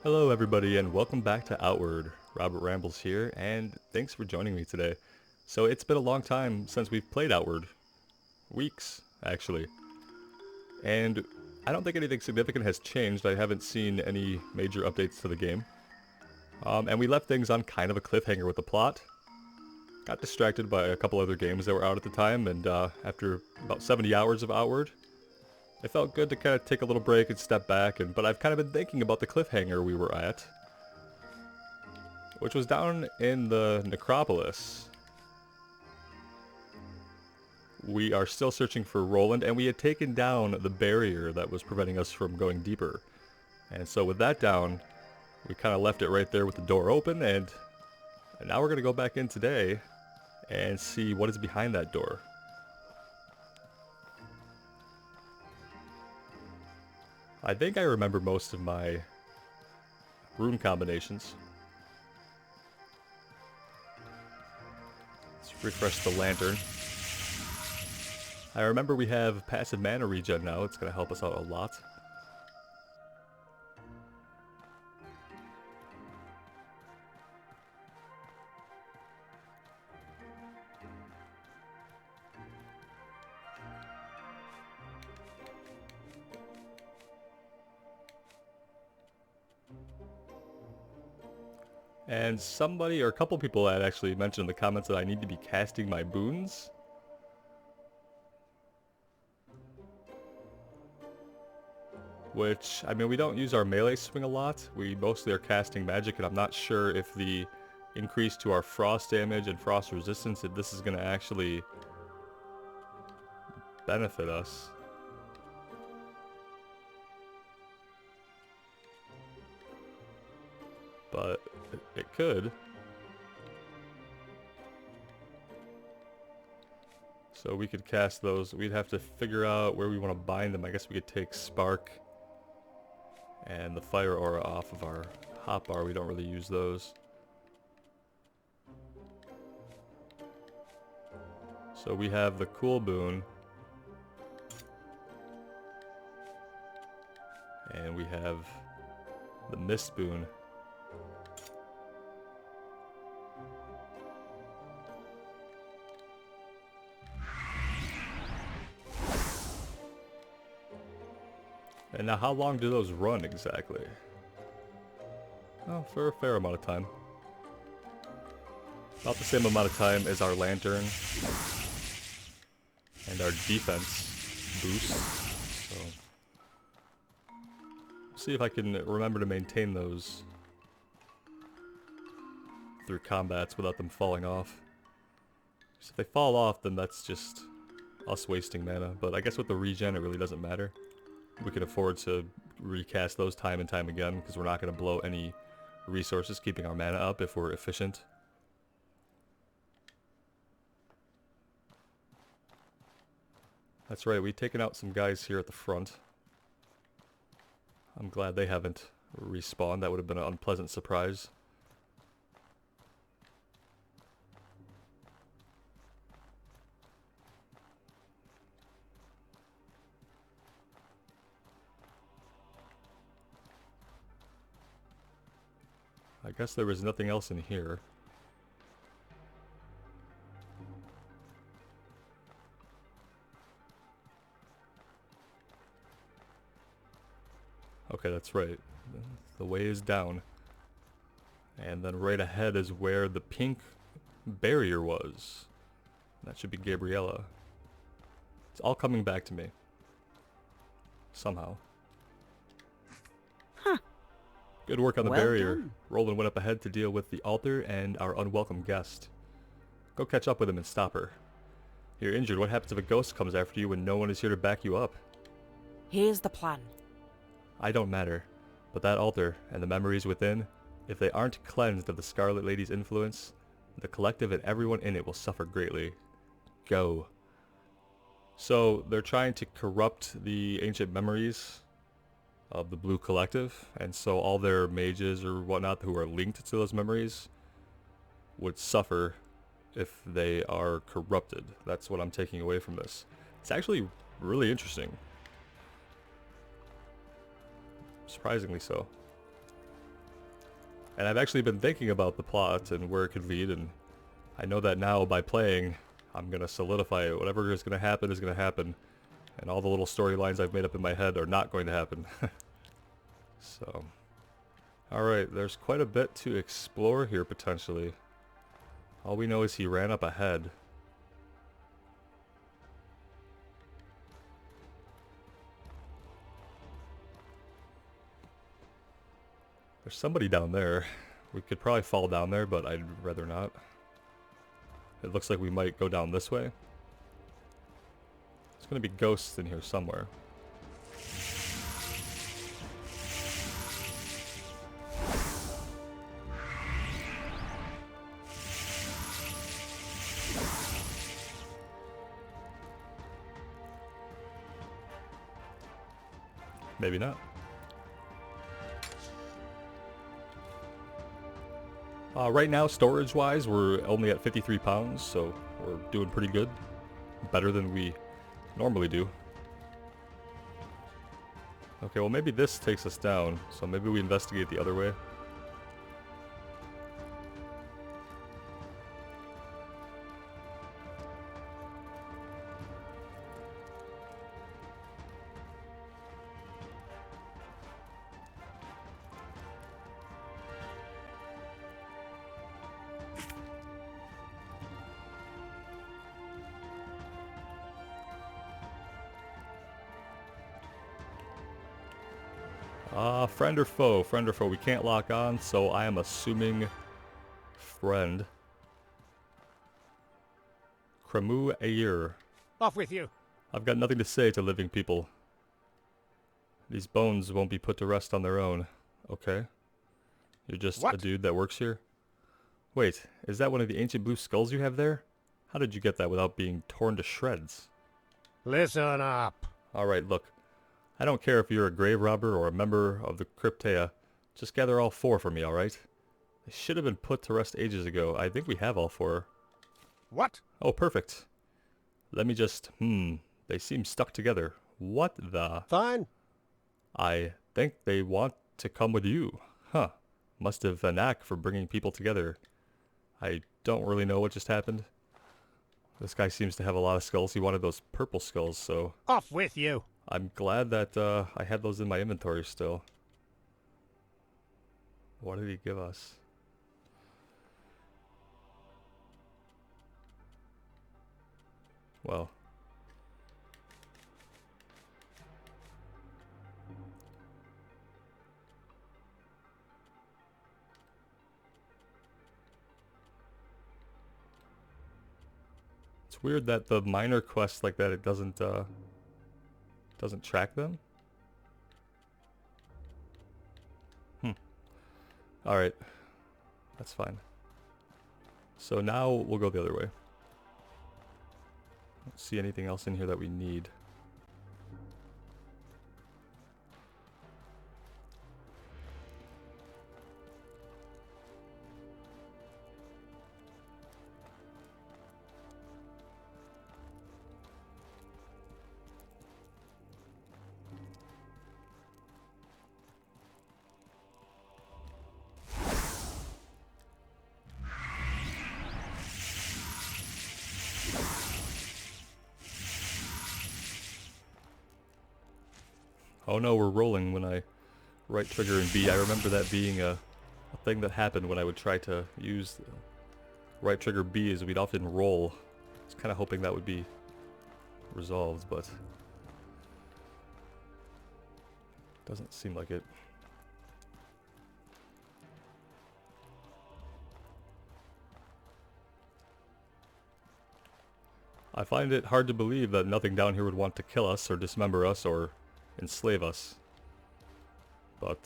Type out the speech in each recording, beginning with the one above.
Hello everybody and welcome back to Outward. Robert Rambles here and thanks for joining me today. So it's been a long time since we've played Outward. Weeks, actually. And I don't think anything significant has changed. I haven't seen any major updates to the game. And we left things on kind of a cliffhanger with the plot. Got distracted by a couple other games that were out at the time, and after about 70 hours of Outward, it felt good to kind of take a little break and step back, but I've kind of been thinking about the cliffhanger we were at, which was down in the necropolis. We are still searching for Roland, and we had taken down the barrier that was preventing us from going deeper. And so with that down, we kind of left it right there with the door open, and now we're going to go back in today and see what is behind that door. I think I remember most of my rune combinations. Let's refresh the lantern. I remember we have passive mana regen now. It's going to help us out a lot. And somebody, or a couple people had actually mentioned in the comments that I need to be casting my boons. Which, I mean, we don't use our melee swing a lot. We mostly are casting magic, and I'm not sure if the increase to our frost damage and frost resistance, if this is going to actually benefit us. But it could. So we could cast those. We'd have to figure out where we want to bind them. I guess we could take Spark and the Fire Aura off of our hotbar. We don't really use those. So we have the Cool Boon. And we have the Mist Boon. And now how long do those run exactly? Oh, for a fair amount of time. About the same amount of time as our lantern and our defense boost. So see if I can remember to maintain those through combats without them falling off. So if they fall off, then that's just us wasting mana. But I guess with the regen, it really doesn't matter. We can afford to recast those time and time again because we're not going to blow any resources keeping our mana up if we're efficient. That's right, we've taken out some guys here at the front. I'm glad they haven't respawned. That would have been an unpleasant surprise. I guess there was nothing else in here. Okay, that's right. The way is down. And then right ahead is where the pink barrier was. That should be Gabriella. It's all coming back to me. Somehow. Huh. Good work on the Well barrier. done. Roland went up ahead to deal with the altar and our unwelcome guest. Go catch up with him and stop her. You're injured. What happens if a ghost comes after you when no one is here to back you up? Here's the plan. I don't matter, but that altar and the memories within, if they aren't cleansed of the Scarlet Lady's influence, the collective and everyone in it will suffer greatly. Go. So they're trying to corrupt the ancient memories of the Blue Collective, and so all their mages or whatnot who are linked to those memories would suffer if they are corrupted. That's what I'm taking away from this. It's actually really interesting. Surprisingly so. And I've actually been thinking about the plot and where it could lead, and I know that now by playing, I'm gonna solidify it. Whatever is gonna happen is gonna happen. And all the little storylines I've made up in my head are not going to happen. So, alright, there's quite a bit to explore here potentially. All we know is he ran up ahead. There's somebody down there. We could probably fall down there, but I'd rather not. It looks like we might go down this way. There's gonna be ghosts in here somewhere. Maybe not. Right now, storage-wise, we're only at 53 pounds, so we're doing pretty good. Better than we normally do. Okay, well maybe this takes us down, so maybe we investigate the other way. Friend or foe? Friend or foe? We can't lock on, so I am assuming friend. Cremu Ayer. Off with you. I've got nothing to say to living people. These bones won't be put to rest on their own. Okay. You're just a dude that works here? Wait, is that one of the ancient blue skulls you have there? How did you get that without being torn to shreds? Listen up. Alright, look. I don't care if you're a grave robber or a member of the Cryptea. Just gather all four for me, alright? They should have been put to rest ages ago. I think we have all four. What? Oh, perfect. Let me just... They seem stuck together. What the... Fine. I think they want to come with you. Huh. Must have a knack for bringing people together. I don't really know what just happened. This guy seems to have a lot of skulls. He wanted those purple skulls, so... Off with you. I'm glad that I had those in my inventory still. What did he give us? Well. It's weird that the minor quests like that, it doesn't track them. Alright. That's fine. So now we'll go the other way. Don't see anything else in here that we need. Oh no, we're rolling when I right trigger and B. I remember that being a thing that happened when I would try to use right trigger B, is we'd often roll. I was kind of hoping that would be resolved, but doesn't seem like it. I find it hard to believe that nothing down here would want to kill us or dismember us or enslave us. But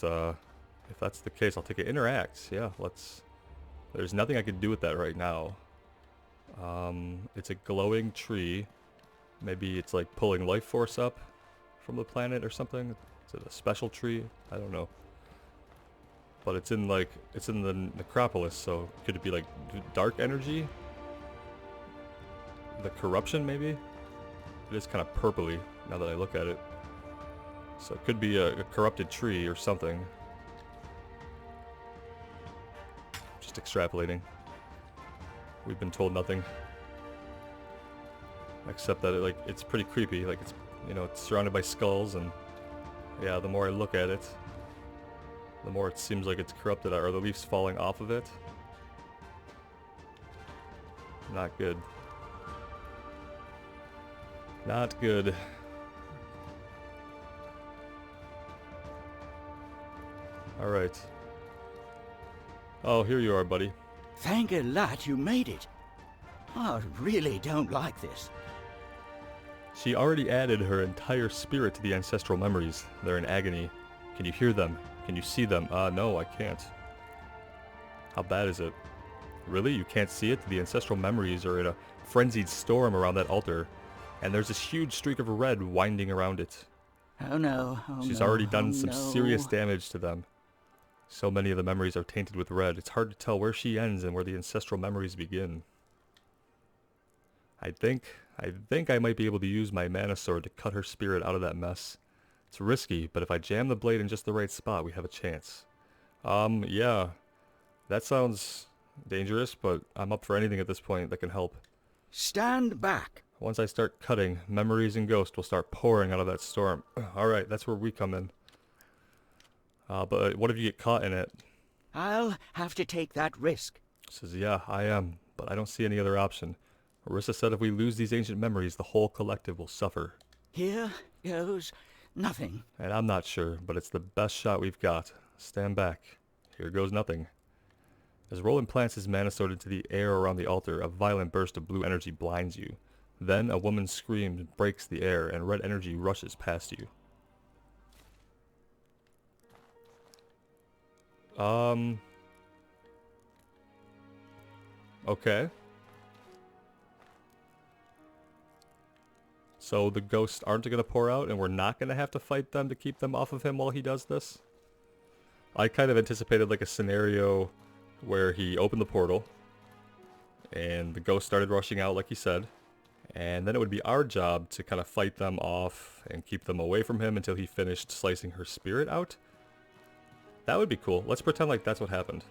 if that's the case, I'll take it. Interact. Yeah, let's... There's nothing I can do with that right now. It's a glowing tree. Maybe it's like pulling life force up from the planet or something. Is it a special tree? I don't know. But it's in like... It's in the necropolis, so could it be like dark energy? The corruption, maybe? It is kind of purpley now that I look at it. So it could be a corrupted tree or something. just extrapolating. We've been told nothing. Except that it's pretty creepy. Like it's, it's surrounded by skulls, and yeah, the more I look at it, the more it seems like it's corrupted. Are the leaves falling off of it? Not good. Not good. Alright. Oh, here you are, buddy. Thank a lot you made it. I really don't like this. She already added her entire spirit to the ancestral memories. They're in agony. Can you hear them? Can you see them? No, I can't. How bad is it? Really? You can't see it? The ancestral memories are in a frenzied storm around that altar, and there's this huge streak of red winding around it. Oh no, She's already done some serious damage to them. So many of the memories are tainted with red, it's hard to tell where she ends and where the ancestral memories begin. I think I might be able to use my mana sword to cut her spirit out of that mess. It's risky, but if I jam the blade in just the right spot, we have a chance. Yeah. That sounds dangerous, but I'm up for anything at this point that can help. Stand back. Once I start cutting, memories and ghosts will start pouring out of that storm. Alright, that's where we come in. But what if you get caught in it? I'll have to take that risk. Says, yeah, I am, but I don't see any other option. Orisa said if we lose these ancient memories, the whole collective will suffer. Here goes nothing. And I'm not sure, but it's the best shot we've got. Stand back. Here goes nothing. As Roland plants his mana sword into the air around the altar, a violent burst of blue energy blinds you. Then a woman's scream breaks the air, and red energy rushes past you. Okay. So the ghosts aren't going to pour out, and we're not going to have to fight them to keep them off of him while he does this? I kind of anticipated like a scenario where he opened the portal, and the ghosts started rushing out like he said, and then it would be our job to kind of fight them off and keep them away from him until he finished slicing her spirit out. That would be cool. Let's pretend like that's what happened,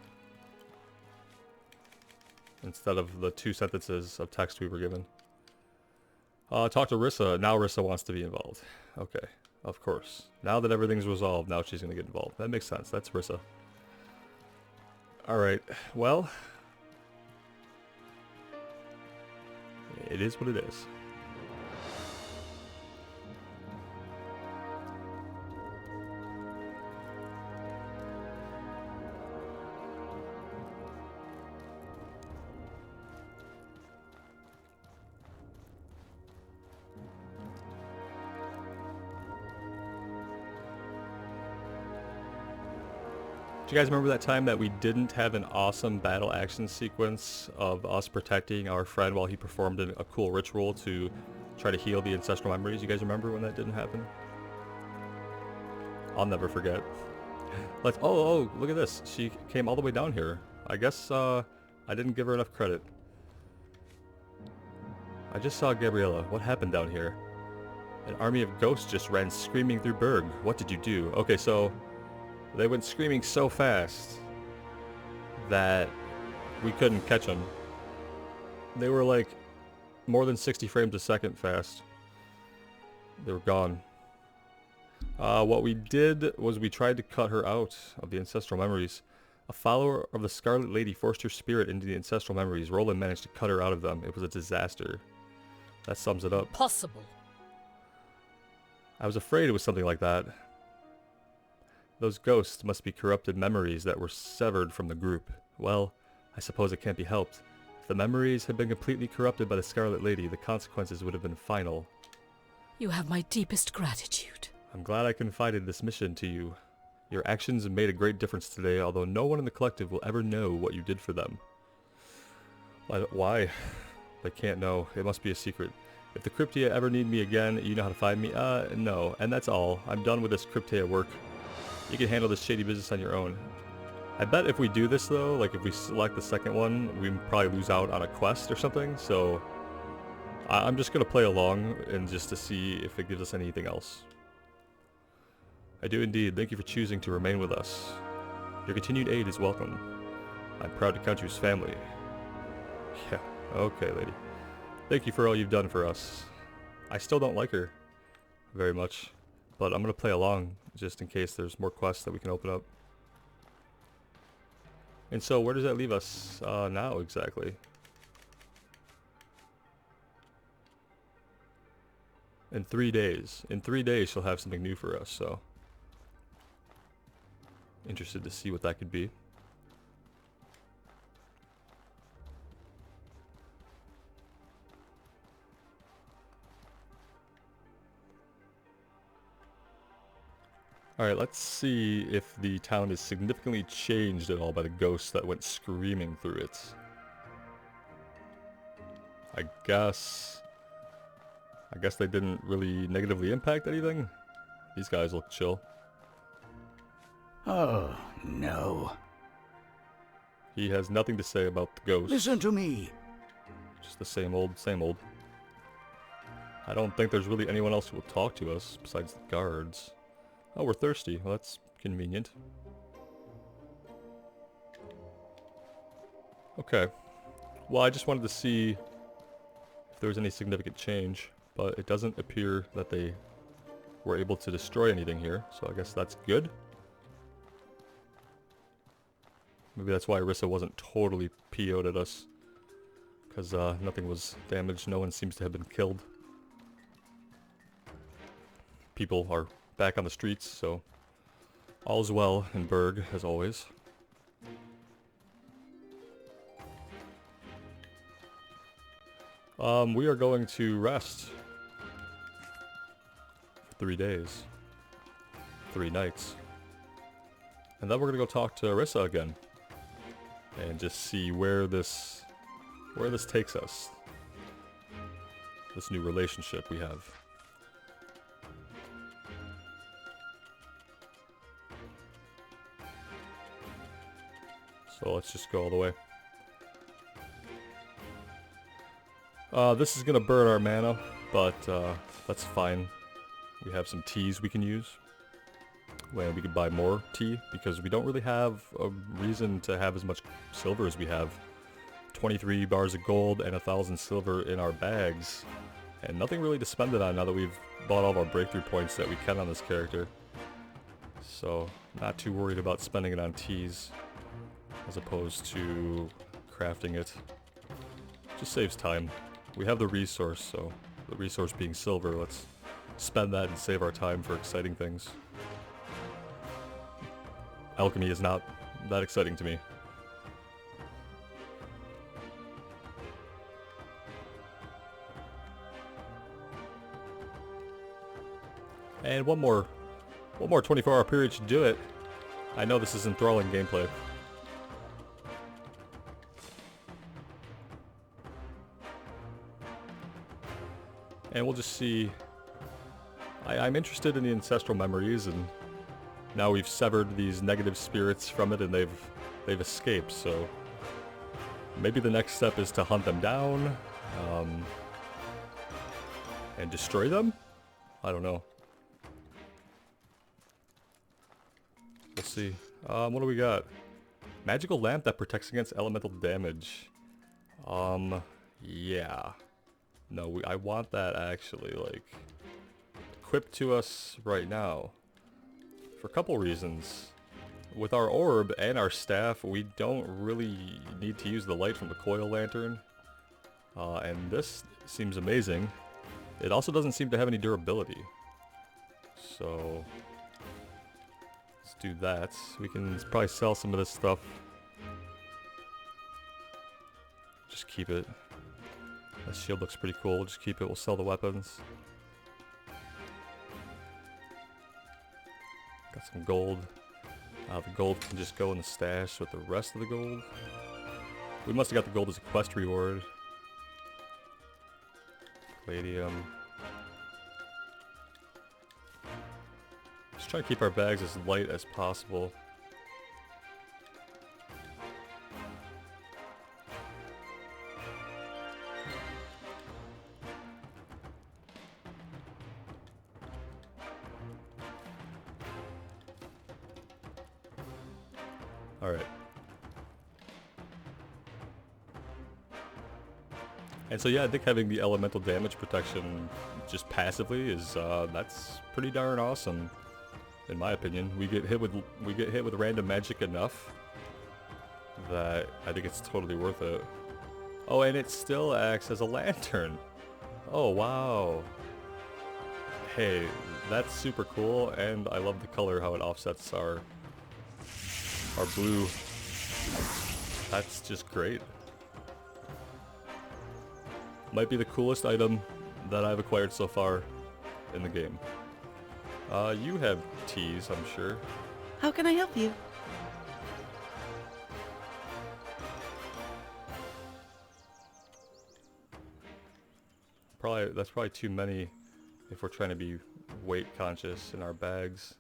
instead of the 2 sentences of text we were given. Talk to Rissa. Now Rissa wants to be involved. Okay, of course. Now that everything's resolved, now she's going to get involved. That makes sense. That's Rissa. Alright, well, it is what it is. Do you guys remember that time that we didn't have an awesome battle action sequence of us protecting our friend while he performed a cool ritual to try to heal the ancestral memories? You guys remember when that didn't happen? I'll never forget. Oh, look at this. She came all the way down here. I guess I didn't give her enough credit. I just saw Gabriella. What happened down here? An army of ghosts just ran screaming through Berg. What did you do? Okay, so they went screaming so fast that we couldn't catch them. They were like more than 60 frames a second fast. They were gone. What we did was we tried to cut her out of the ancestral memories. A follower of the Scarlet Lady forced her spirit into the ancestral memories. Roland managed to cut her out of them. It was a disaster. That sums it up. Possible. I was afraid it was something like that. Those ghosts must be corrupted memories that were severed from the group. Well, I suppose it can't be helped. If the memories had been completely corrupted by the Scarlet Lady, the consequences would have been final. You have my deepest gratitude. I'm glad I confided this mission to you. Your actions have made a great difference today, although no one in the collective will ever know what you did for them. Why? They can't know. It must be a secret. If the Cryptia ever need me again, you know how to find me? No. And that's all. I'm done with this Cryptia work. You can handle this shady business on your own. I bet if we do this though, like if we select the second one, we probably lose out on a quest or something, so I'm just going to play along and just to see if it gives us anything else. I do indeed. Thank you for choosing to remain with us. Your continued aid is welcome. I'm proud to count you as family. Yeah, okay, lady. Thank you for all you've done for us. I still don't like her very much, but I'm gonna play along just in case there's more quests that we can open up. And so where does that leave us now exactly? In 3 days. In 3 days she'll have something new for us, so interested to see what that could be. Alright, let's see if the town is significantly changed at all by the ghosts that went screaming through it. I guess they didn't really negatively impact anything. These guys look chill. Oh, no. He has nothing to say about the ghosts. Listen to me. Just the same old, same old. I don't think there's really anyone else who will talk to us besides the guards. Oh, we're thirsty. Well, that's convenient. Okay. Well, I just wanted to see if there was any significant change, but it doesn't appear that they were able to destroy anything here, so I guess that's good. Maybe that's why Arissa wasn't totally PO'd at us, because nothing was damaged. No one seems to have been killed. People are back on the streets, so all's well in Berg, as always. We are going to rest for 3 days. 3 nights. And then we're gonna go talk to Arissa again. And just see where this takes us. This new relationship we have. So let's just go all the way. This is gonna burn our mana, but that's fine. We have some teas we can use. Well, we could buy more tea, because we don't really have a reason to have as much silver as we have. 23 bars of gold and 1,000 silver in our bags. And nothing really to spend it on now that we've bought all of our breakthrough points that we can on this character. So, not too worried about spending it on teas, as opposed to crafting it. Just saves time. We have the resource, so the resource being silver, let's spend that and save our time for exciting things. Alchemy is not that exciting to me. And one more 24-hour period should do it. I know this is enthralling gameplay. And we'll just see. I'm interested in the ancestral memories, and now we've severed these negative spirits from it, and they've escaped. So maybe the next step is to hunt them down, and destroy them. I don't know. We'll see. What do we got? Magical lamp that protects against elemental damage. Yeah. No, I want that actually, like, equipped to us right now. For a couple reasons. With our orb and our staff, we don't really need to use the light from the coil lantern. And this seems amazing. It also doesn't seem to have any durability. So let's do that. We can probably sell some of this stuff. Just keep it. That shield looks pretty cool. We'll just keep it. We'll sell the weapons. Got some gold. The gold can just go in the stash with the rest of the gold. We must have got the gold as a quest reward. Palladium. Just try to keep our bags as light as possible. Alright. And so yeah, I think having the elemental damage protection just passively is that's pretty darn awesome, in my opinion. We get hit with random magic enough that I think it's totally worth it. Oh, and it still acts as a lantern. Oh wow. Hey, that's super cool, and I love the color, how it offsets our blue. That's just great. Might be the coolest item that I've acquired so far in the game. You have teas, I'm sure. How can I help you? That's probably too many if we're trying to be weight conscious in our bags.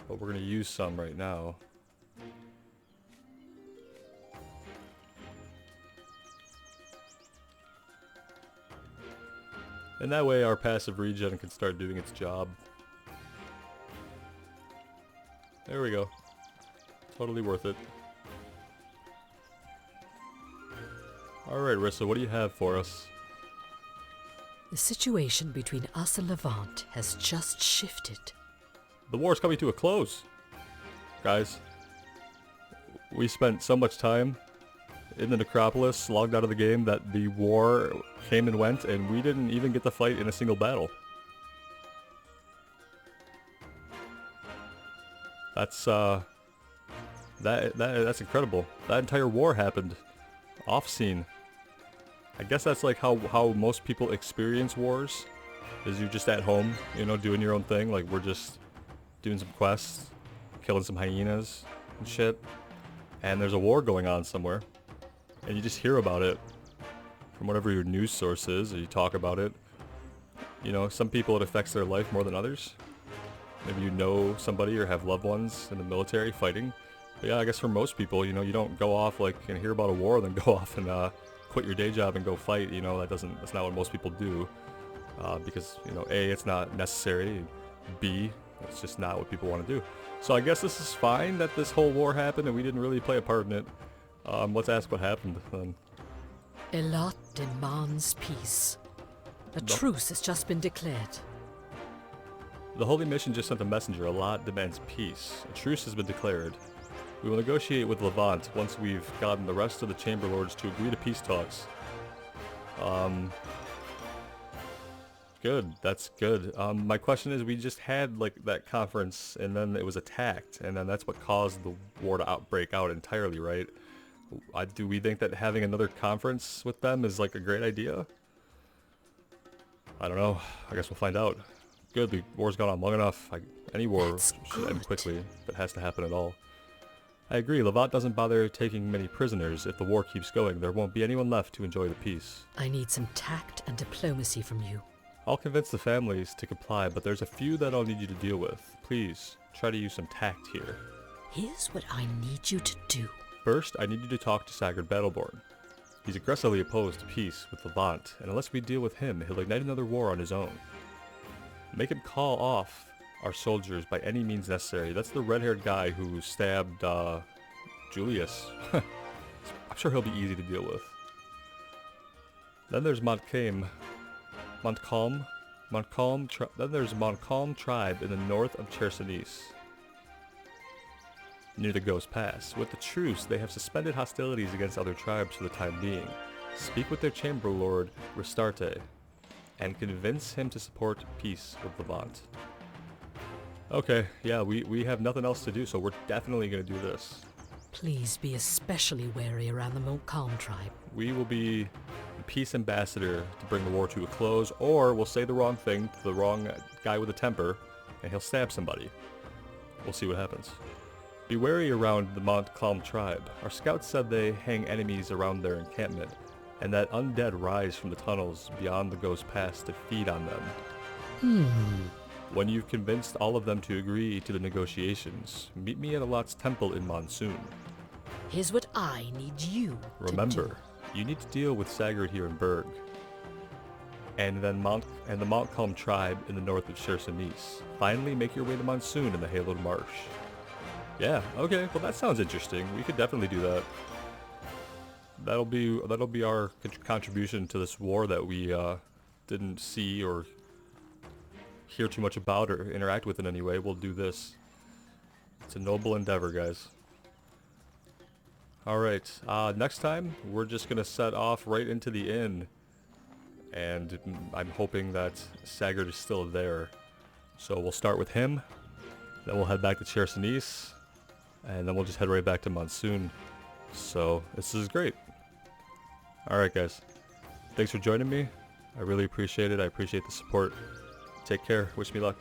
But we're gonna use some right now. And that way our passive regen can start doing its job. There we go. Totally worth it. Alright, Rissa, what do you have for us? The situation between us and Levant has just shifted. The war's coming to a close. Guys, we spent so much time in the necropolis, logged out of the game, that the war came and went, and we didn't even get to fight in a single battle. That's that's incredible. That entire war happened off scene. I guess that's like how most people experience wars, is you're just at home, you know, doing your own thing. Like, we're just doing some quests, killing some hyenas and shit, and there's a war going on somewhere, and you just hear about it from whatever your news source is, or you talk about it. You know, some people it affects their life more than others. Maybe you know somebody or have loved ones in the military fighting. But yeah, I guess for most people, you know, you don't go off like and hear about a war, then go off and quit your day job and go fight. You know, that's not what most people do, because, you know, A, it's not necessary, and B, it's just not what people want to do. So I guess this is fine that this whole war happened and we didn't really play a part in it. Let's ask what happened then. Elat demands peace. A truce has just been declared. The Holy Mission just sent a messenger. Elat demands peace. A truce has been declared. We will negotiate with Levant once we've gotten the rest of the Chamber Lords to agree to peace talks. Good. That's good. My question is, we just had like that conference and then it was attacked, and then that's what caused the war to break out entirely, right? Do we think that having another conference with them is like a great idea? I don't know. I guess we'll find out. Good. The war's gone on long enough. Any war That's should end good. quickly if it has to happen at all. I agree. Levant doesn't bother taking many prisoners. If the war keeps going, there won't be anyone left to enjoy the peace. I need some tact and diplomacy from you. I'll convince the families to comply, but there's a few that I'll need you to deal with. Please, try to use some tact here. Here's what I need you to do. First, I need you to talk to Sagard Battleborn. He's aggressively opposed to peace with Levant, and unless we deal with him, he'll ignite another war on his own. Make him call off our soldiers by any means necessary. That's the red-haired guy who stabbed Julius. I'm sure he'll be easy to deal with. Then there's Montcalm. Then there's Montcalm tribe in the north of Chersonese, near the Ghost Pass. With the truce, they have suspended hostilities against other tribes for the time being. Speak with their chamber lord, Restarte, and convince him to support peace with Levant. Okay, yeah, we have nothing else to do, so we're definitely going to do this. Please be especially wary around the Montcalm tribe. We will be the peace ambassador to bring the war to a close, or we'll say the wrong thing to the wrong guy with a temper, and he'll stab somebody. We'll see what happens. Be wary around the Montcalm tribe. Our scouts said they hang enemies around their encampment, and that undead rise from the tunnels beyond the Ghost Pass to feed on them. When you've convinced all of them to agree to the negotiations, meet me at Alat's temple in Monsoon. Here's what I need you to Remember, do. you need to deal with Sagard here in Berg, and then the Montcalm tribe in the north of Chersonese. Finally, make your way to Monsoon in the Haloed Marsh. Yeah, okay, well that sounds interesting. We could definitely do that. That'll be our contribution to this war that we didn't see or hear too much about or interact with in any way. We'll do this. It's a noble endeavor, guys. Alright, next time we're just gonna set off right into the inn. And I'm hoping that Saggart is still there. So we'll start with him. Then we'll head back to Chersonese. And then we'll just head right back to Monsoon. So this is great. Alright guys. Thanks for joining me. I really appreciate it. I appreciate the support. Take care. Wish me luck.